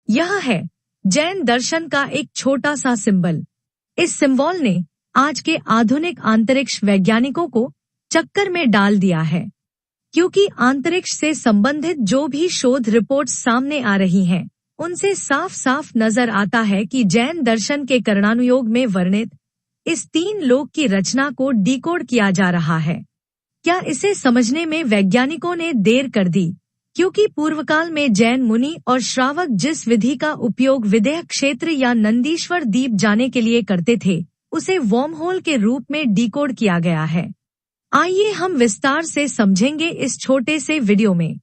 यह है जैन दर्शन का एक छोटा सा सिंबल। इस सिंबल ने आज के आधुनिक अंतरिक्ष वैज्ञानिकों को चक्कर में डाल दिया है, क्योंकि अंतरिक्ष से संबंधित जो भी शोध रिपोर्ट्स सामने आ रही हैं, उनसे साफ साफ नजर आता है कि जैन दर्शन के करणानुयोग में वर्णित इस 3 लोक की रचना को डिकोड किया जा रहा है। क्या इसे समझने में वैज्ञानिकों ने देर कर दी, क्योंकि पूर्वकाल में जैन मुनि और श्रावक जिस विधि का उपयोग विदेह क्षेत्र या नंदीश्वर द्वीप जाने के लिए करते थे, उसे वर्महोल के रूप में डिकोड किया गया है। आइए हम विस्तार से समझेंगे इस छोटे से वीडियो में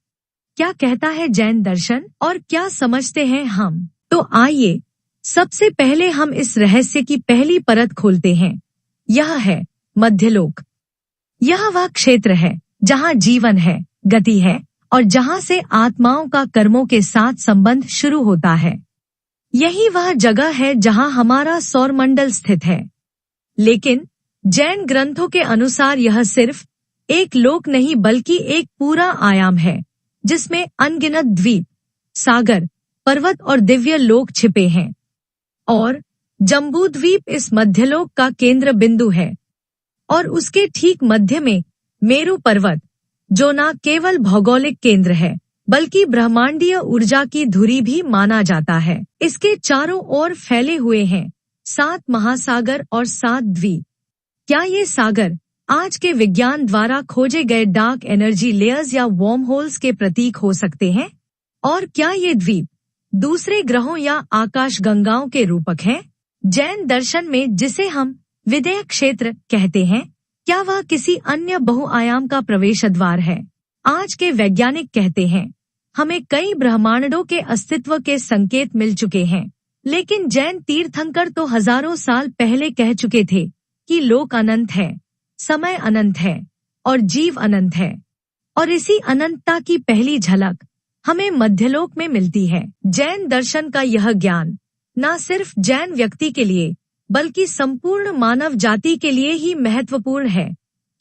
क्या कहता है जैन दर्शन और क्या समझते हैं हम। तो आइए सबसे पहले हम इस रहस्य की पहली परत खोलते हैं। यह है मध्यलोक। यह वह क्षेत्र है जहाँ जीवन है, गति है और जहाँ से आत्माओं का कर्मों के साथ संबंध शुरू होता है। यही वह जगह है जहाँ हमारा सौरमंडल स्थित है। लेकिन जैन ग्रंथों के अनुसार यह सिर्फ एक लोक नहीं बल्कि एक पूरा आयाम है, जिसमें अनगिनत द्वीप, सागर, पर्वत और दिव्य लोक छिपे हैं। और जम्बूद्वीप इस मध्यलोक का केंद्र बिंदु है और उसके ठीक मध्य में मेरु पर्वत, जो न केवल भौगोलिक केंद्र है बल्कि ब्रह्मांडीय ऊर्जा की धुरी भी माना जाता है। इसके चारों ओर फैले हुए हैं 7 महासागर और 7 द्वीप। क्या ये सागर आज के विज्ञान द्वारा खोजे गए डार्क एनर्जी लेयर्स या वर्म होल्स के प्रतीक हो सकते हैं? और क्या ये द्वीप दूसरे ग्रहों या आकाश गंगाओं के रूपक हैं? जैन दर्शन में जिसे हम विदेह क्षेत्र कहते हैं, क्या वह किसी अन्य बहुआयाम का प्रवेश द्वार है? आज के वैज्ञानिक कहते हैं हमें कई ब्रह्मांडों के अस्तित्व के संकेत मिल चुके हैं, लेकिन जैन तीर्थंकर तो हजारों साल पहले कह चुके थे कि लोक अनंत है, समय अनंत है और जीव अनंत है। और इसी अनंतता की पहली झलक हमें मध्यलोक में मिलती है। जैन दर्शन का यह ज्ञान न सिर्फ जैन व्यक्ति के लिए बल्कि संपूर्ण मानव जाति के लिए ही महत्वपूर्ण है,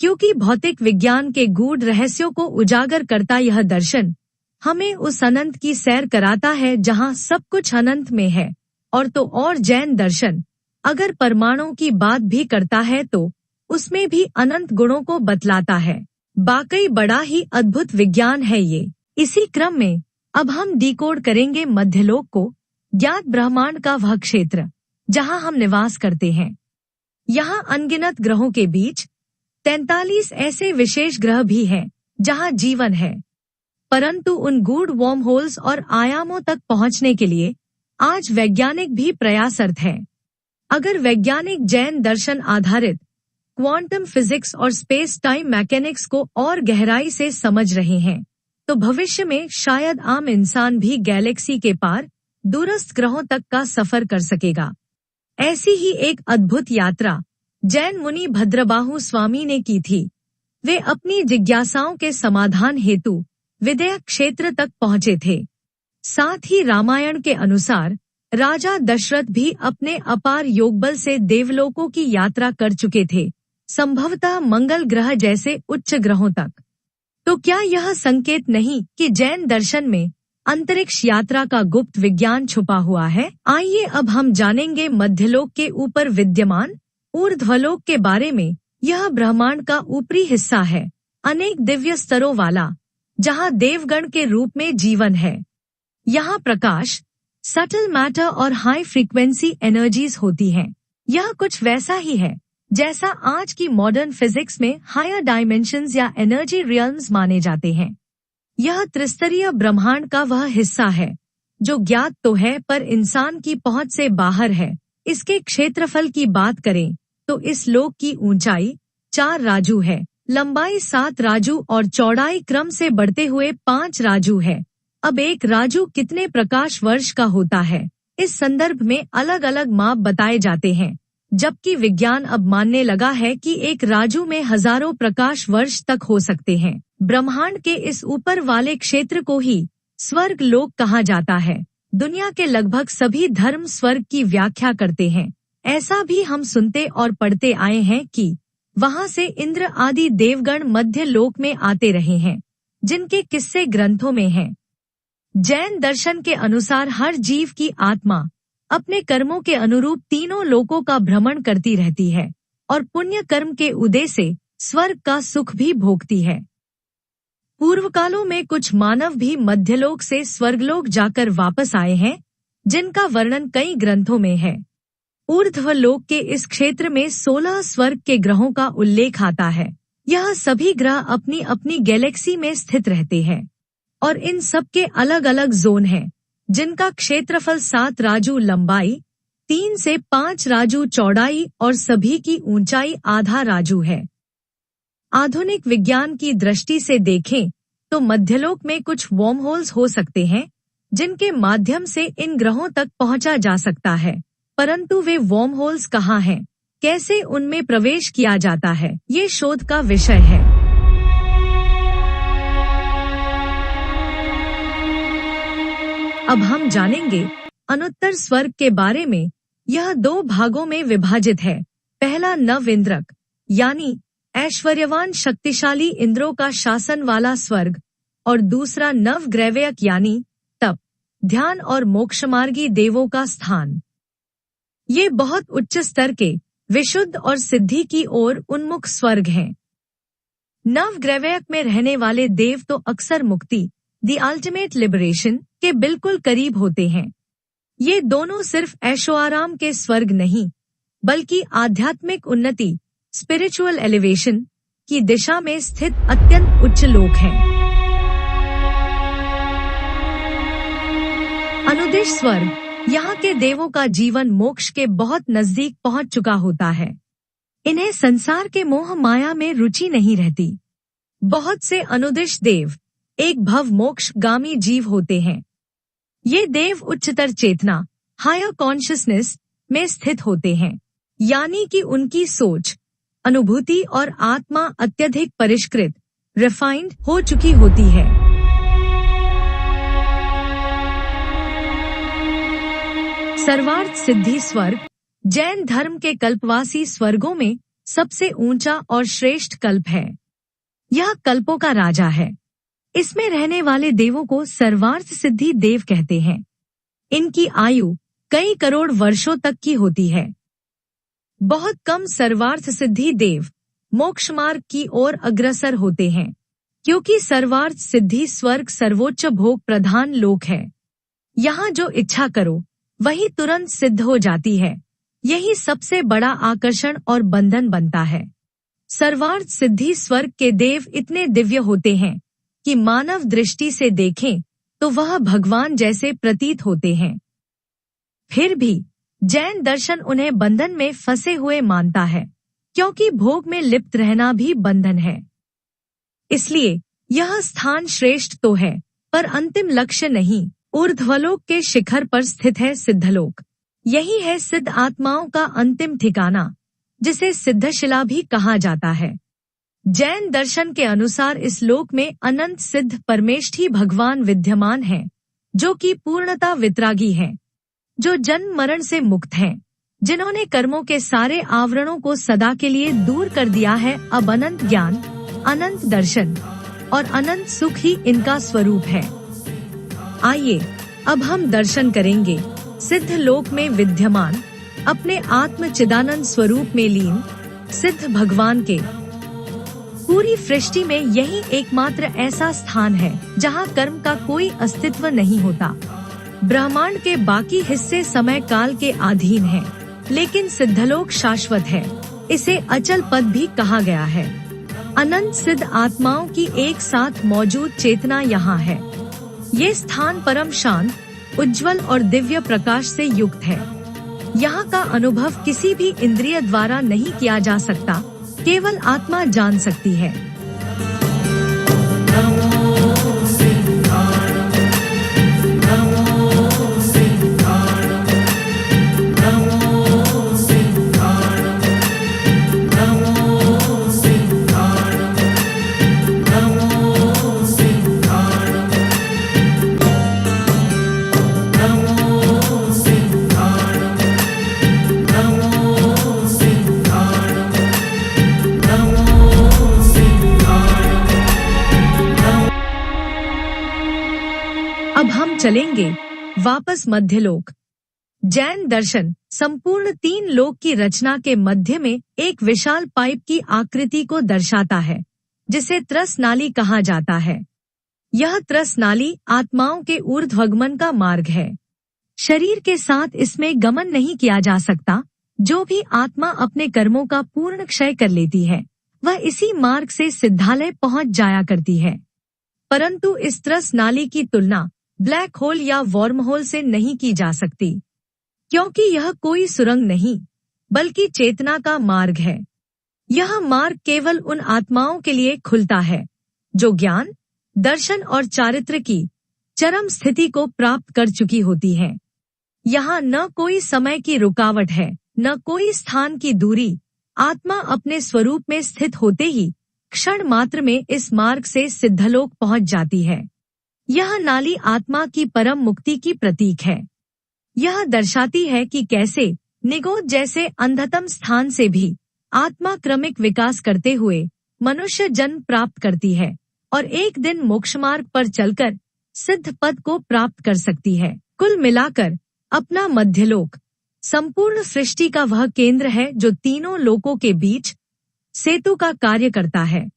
क्योंकि भौतिक विज्ञान के गूढ़ रहस्यों को उजागर करता यह दर्शन हमें उस अनंत की सैर कराता है जहां सब कुछ अनंत में है। और तो और जैन दर्शन अगर परमाणु की बात भी करता है तो उसमें भी अनंत गुणों को बतलाता है। वाकई बड़ा ही अद्भुत विज्ञान है ये। इसी क्रम में अब हम डिकोड करेंगे मध्यलोक को, ज्ञात ब्रह्मांड का वह क्षेत्र जहां हम निवास करते हैं। यहाँ अनगिनत ग्रहों के बीच 43 ऐसे विशेष ग्रह भी हैं जहां जीवन है, परंतु उन गूढ़ वर्म होल्स और आयामों तक पहुंचने के लिए आज वैज्ञानिक भी प्रयासरत हैं। अगर वैज्ञानिक जैन दर्शन आधारित क्वांटम फिजिक्स और स्पेस टाइम मैकेनिक्स को और गहराई से समझ रहे हैं, तो भविष्य में शायद आम इंसान भी गैलेक्सी के पार दूरस्थ ग्रहों तक का सफर कर सकेगा। ऐसी ही एक अद्भुत यात्रा जैन मुनि भद्रबाहु स्वामी ने की थी। वे अपनी जिज्ञासाओं के समाधान हेतु विदेह क्षेत्र तक पहुंचे थे। साथ ही रामायण के अनुसार राजा दशरथ भी अपने अपार योगबल से देवलोकों की यात्रा कर चुके थे, संभवतः मंगल ग्रह जैसे उच्च ग्रहों तक। तो क्या यह संकेत नहीं कि जैन दर्शन में अंतरिक्ष यात्रा का गुप्त विज्ञान छुपा हुआ है? आइए अब हम जानेंगे मध्यलोक के ऊपर विद्यमान ऊर्ध्वलोक के बारे में। यह ब्रह्मांड का ऊपरी हिस्सा है, अनेक दिव्य स्तरों वाला, जहां देवगण के रूप में जीवन है। यहाँ प्रकाश, सटल मैटर और हाई फ्रीक्वेंसी एनर्जीज होती हैं। यह कुछ वैसा ही है जैसा आज की मॉडर्न फिजिक्स में हायर डायमेंशंस या एनर्जी रियल्म्स माने जाते हैं। यह त्रिस्तरीय ब्रह्मांड का वह हिस्सा है जो ज्ञात तो है पर इंसान की पहुंच से बाहर है। इसके क्षेत्रफल की बात करें तो इस लोक की ऊंचाई 4 राजू है, लंबाई 7 राजू और चौड़ाई क्रम से बढ़ते हुए 5 राजू है। अब एक राजू कितने प्रकाश वर्ष का होता है, इस संदर्भ में अलग अलग माप बताए जाते हैं, जबकि विज्ञान अब मानने लगा है कि एक राजू में हजारों प्रकाश वर्ष तक हो सकते हैं। ब्रह्मांड के इस ऊपर वाले क्षेत्र को ही स्वर्ग लोक कहा जाता है। दुनिया के लगभग सभी धर्म स्वर्ग की व्याख्या करते हैं। ऐसा भी हम सुनते और पढ़ते आए हैं कि वहां से इंद्र आदि देवगण मध्य लोक में आते रहे हैं, जिनके किस्से ग्रंथों में हैं। जैन दर्शन के अनुसार हर जीव की आत्मा अपने कर्मों के अनुरूप तीनों लोकों का भ्रमण करती रहती है और पुण्य कर्म के उदय से स्वर्ग का सुख भी भोगती है। पूर्व कालों में कुछ मानव भी मध्यलोक से स्वर्गलोक जाकर वापस आए हैं, जिनका वर्णन कई ग्रंथों में है। ऊर्ध्वलोक के इस क्षेत्र में 16 स्वर्ग के ग्रहों का उल्लेख आता है। यह सभी ग्रह अपनी अपनी गैलेक्सी में स्थित रहते हैं और इन सब के अलग अलग जोन हैं, जिनका क्षेत्रफल 7 राजू लंबाई, 3 से 5 राजू चौड़ाई और सभी की ऊंचाई आधा राजू है। आधुनिक विज्ञान की दृष्टि से देखें तो मध्यलोक में कुछ वर्म होल्स हो सकते हैं, जिनके माध्यम से इन ग्रहों तक पहुंचा जा सकता है, परंतु वे वर्म होल्स कहाँ हैं, कैसे उनमें प्रवेश किया जाता है, ये शोध का विषय है। अब हम जानेंगे अनुत्तर स्वर्ग के बारे में। यह 2 भागों में विभाजित है। पहला नव इंद्रक यानी ऐश्वर्यवान शक्तिशाली इंद्रों का शासन वाला स्वर्ग और दूसरा नव ग्रैवयक यानी तप, ध्यान और मोक्षमार्गी देवों का स्थान। ये बहुत उच्च स्तर के विशुद्ध और सिद्धि की ओर उन्मुख स्वर्ग हैं। नव ग्रैवयक में रहने वाले देव तो अक्सर मुक्ति, द अल्टीमेट लिबरेशन, के बिल्कुल करीब होते हैं। ये दोनों सिर्फ ऐशो आराम के स्वर्ग नहीं, बल्कि आध्यात्मिक उन्नति, स्पिरिचुअल एलिवेशन की दिशा में स्थित अत्यंत उच्च लोक हैं। अनुदिश स्वर्ग, यहाँ के देवों का जीवन मोक्ष के बहुत नजदीक पहुंच चुका होता है। इन्हें संसार के मोह माया में रुचि नहीं रहती। बहुत से अनुदिश देव एक भव मोक्ष गामी जीव होते हैं। ये देव उच्चतर चेतना, हायर कॉन्शियसनेस में स्थित होते हैं, यानी कि उनकी सोच, अनुभूति और आत्मा अत्यधिक परिष्कृत, रिफाइंड हो चुकी होती है। सर्वार्थ सिद्धि स्वर्ग जैन धर्म के कल्पवासी स्वर्गों में सबसे ऊंचा और श्रेष्ठ कल्प है। यह कल्पों का राजा है। इसमें रहने वाले देवों को सर्वार्थ सिद्धि देव कहते हैं। इनकी आयु कई करोड़ वर्षों तक की होती है। बहुत कम सर्वार्थ सिद्धि देव मोक्ष मार्ग की ओर अग्रसर होते हैं, क्योंकि सर्वार्थ सिद्धि स्वर्ग सर्वोच्च भोग प्रधान लोक है। यहाँ जो इच्छा करो वही तुरंत सिद्ध हो जाती है। यही सबसे बड़ा आकर्षण और बंधन बनता है। सर्वार्थ सिद्धि स्वर्ग के देव इतने दिव्य होते हैं कि मानव दृष्टि से देखें तो वह भगवान जैसे प्रतीत होते हैं। फिर भी जैन दर्शन उन्हें बंधन में फंसे हुए मानता है, क्योंकि भोग में लिप्त रहना भी बंधन है। इसलिए यह स्थान श्रेष्ठ तो है, पर अंतिम लक्ष्य नहीं। ऊर्ध्वलोक के शिखर पर स्थित है सिद्धलोक। यही है सिद्ध आत्माओं का अंतिम ठिकाना, जिसे सिद्धशिला भी कहा जाता है। जैन दर्शन के अनुसार इस लोक में अनंत सिद्ध परमेष्ठी भगवान विद्यमान हैं, जो कि पूर्णता वितरागी हैं, जो जन्म मरण से मुक्त हैं, जिन्होंने कर्मों के सारे आवरणों को सदा के लिए दूर कर दिया है। अब अनंत ज्ञान, अनंत दर्शन और अनंत सुख ही इनका स्वरूप है। आइए अब हम दर्शन करेंगे सिद्ध लोक में विद्यमान, अपने आत्म चिदानंद स्वरूप में लीन सिद्ध भगवान के। पूरी सृष्टि में यही एकमात्र ऐसा स्थान है जहाँ कर्म का कोई अस्तित्व नहीं होता। ब्रह्मांड के बाकी हिस्से समय काल के अधीन हैं, लेकिन सिद्धलोक शाश्वत है। इसे अचल पद भी कहा गया है। अनंत सिद्ध आत्माओं की एक साथ मौजूद चेतना यहाँ है। ये स्थान परम शांत, उज्जवल और दिव्य प्रकाश से युक्त है। यहाँ का अनुभव किसी भी इंद्रिय द्वारा नहीं किया जा सकता, केवल आत्मा जान सकती है। चलेंगे वापस मध्यलोक। जैन दर्शन संपूर्ण 3 लोक की रचना के मध्य में एक विशाल पाइप की आकृति को दर्शाता है, जिसे त्रस नाली कहा जाता है। यह त्रस नाली आत्माओं के ऊर्ध्वगमन का मार्ग है। शरीर के साथ इसमें गमन नहीं किया जा सकता। जो भी आत्मा अपने कर्मों का पूर्ण क्षय कर लेती है, वह इसी मार्ग से सिद्धालय पहुंच जाया करती है। परंतु इस त्रस नाली की तुलना ब्लैक होल या वर्म होल से नहीं की जा सकती, क्योंकि यह कोई सुरंग नहीं, बल्कि चेतना का मार्ग है। यह मार्ग केवल उन आत्माओं के लिए खुलता है जो ज्ञान, दर्शन और चारित्र की चरम स्थिति को प्राप्त कर चुकी होती हैं। यहाँ न कोई समय की रुकावट है, न कोई स्थान की दूरी। आत्मा अपने स्वरूप में स्थित होते ही क्षण मात्र में इस मार्ग से सिद्धलोक पहुंच जाती है। यह नाली आत्मा की परम मुक्ति की प्रतीक है। यह दर्शाती है कि कैसे निगोद जैसे अंधतम स्थान से भी आत्मा क्रमिक विकास करते हुए मनुष्य जन्म प्राप्त करती है और एक दिन मोक्षमार्ग पर चलकर सिद्ध पद को प्राप्त कर सकती है। कुल मिलाकर अपना मध्यलोक संपूर्ण सृष्टि का वह केंद्र है जो तीनों लोकों के बीच सेतु का कार्य करता है।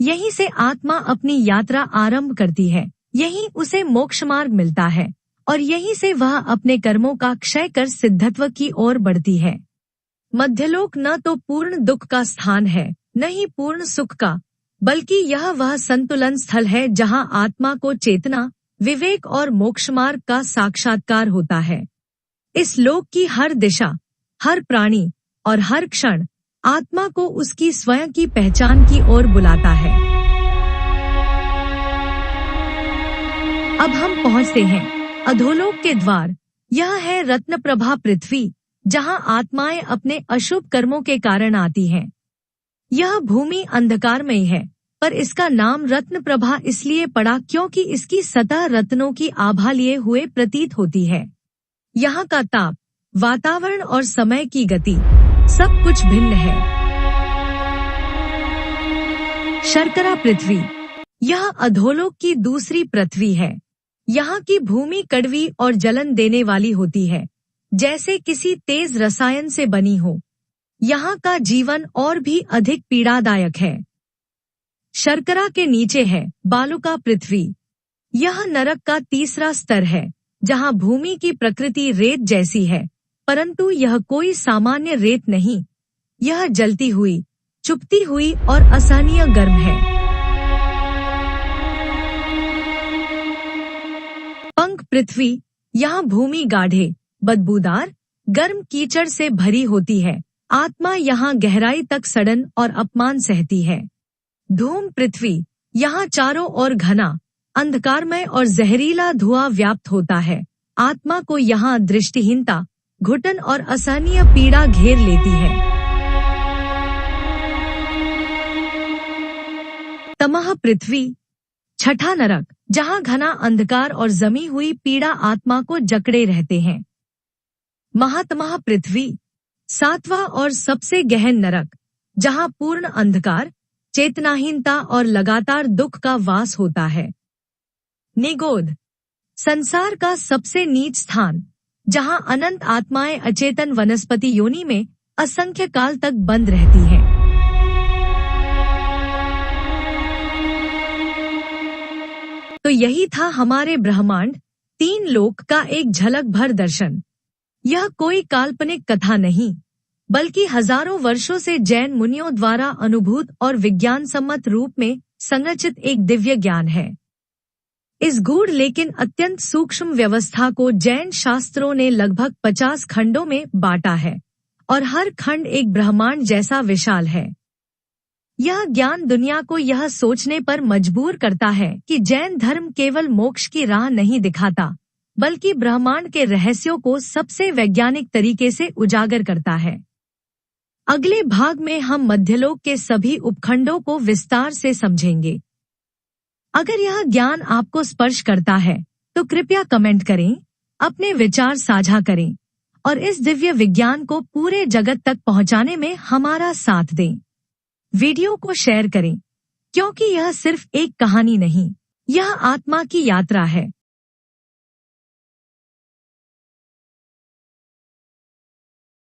यहीं से आत्मा अपनी यात्रा आरंभ करती है, यहीं उसे मोक्ष मार्ग मिलता है और यहीं से वह अपने कर्मों का क्षय कर सिद्धत्व की ओर बढ़ती है। मध्यलोक न तो पूर्ण दुख का स्थान है, न ही पूर्ण सुख का, बल्कि यह वह संतुलन स्थल है जहां आत्मा को चेतना, विवेक और मोक्ष मार्ग का साक्षात्कार होता है। इस लोक की हर दिशा, हर प्राणी और हर क्षण आत्मा को उसकी स्वयं की पहचान की ओर बुलाता है। अब हम पहुंचते हैं अधोलोक के द्वार। यह है रत्नप्रभा पृथ्वी, जहां आत्माएं अपने अशुभ कर्मों के कारण आती हैं। यह भूमि अंधकारमयी है, पर इसका नाम रत्नप्रभा इसलिए पड़ा क्योंकि इसकी सतह रत्नों की आभा लिए हुए प्रतीत होती है। यहाँ का ताप, वातावरण और समय की गति सब कुछ भिन्न है। शर्करा पृथ्वी, यह अधोलोक की दूसरी पृथ्वी है। यहाँ की भूमि कड़वी और जलन देने वाली होती है, जैसे किसी तेज रसायन से बनी हो। यहाँ का जीवन और भी अधिक पीड़ादायक है। शर्करा के नीचे है बालुका पृथ्वी। यह नरक का तीसरा स्तर है, जहाँ भूमि की प्रकृति रेत जैसी है, परंतु यह कोई सामान्य रेत नहीं। यह जलती हुई, चुभती हुई और असहनीय गर्म है। पंख पृथ्वी, यहाँ भूमि गाढ़े, बदबूदार, गर्म कीचड़ से भरी होती है। आत्मा यहाँ गहराई तक सड़न और अपमान सहती है। धूम पृथ्वी, यहाँ चारों ओर घना, अंधकारमय और जहरीला धुआं व्याप्त होता है। आत्मा को यहाँ दृष्टिहीनता, घुटन और असहनीय पीड़ा घेर लेती है। तमह पृथ्वी, छठा नरक, जहाँ घना अंधकार और जमी हुई पीड़ा आत्मा को जकड़े रहते हैं। महातमह पृथ्वी, सातवां और सबसे गहन नरक, जहाँ पूर्ण अंधकार, चेतनाहीनता और लगातार दुख का वास होता है। निगोद, संसार का सबसे नीच स्थान, जहां अनंत आत्माएं अचेतन वनस्पति योनि में असंख्य काल तक बंद रहती हैं। तो यही था हमारे ब्रह्मांड 3 लोक का एक झलक भर दर्शन। यह कोई काल्पनिक कथा नहीं, बल्कि हजारों वर्षों से जैन मुनियों द्वारा अनुभूत और विज्ञान सम्मत रूप में संरचित एक दिव्य ज्ञान है। इस गूढ़ लेकिन अत्यंत सूक्ष्म व्यवस्था को जैन शास्त्रों ने लगभग 50 खंडों में बांटा है और हर खंड एक ब्रह्मांड जैसा विशाल है। यह ज्ञान दुनिया को यह सोचने पर मजबूर करता है कि जैन धर्म केवल मोक्ष की राह नहीं दिखाता, बल्कि ब्रह्मांड के रहस्यों को सबसे वैज्ञानिक तरीके से उजागर करता है। अगले भाग में हम मध्यलोक के सभी उपखंडों को विस्तार से समझेंगे। अगर यह ज्ञान आपको स्पर्श करता है तो कृपया कमेंट करें, अपने विचार साझा करें और इस दिव्य विज्ञान को पूरे जगत तक पहुंचाने में हमारा साथ दें। वीडियो को शेयर करें, क्योंकि यह सिर्फ एक कहानी नहीं, यह आत्मा की यात्रा है।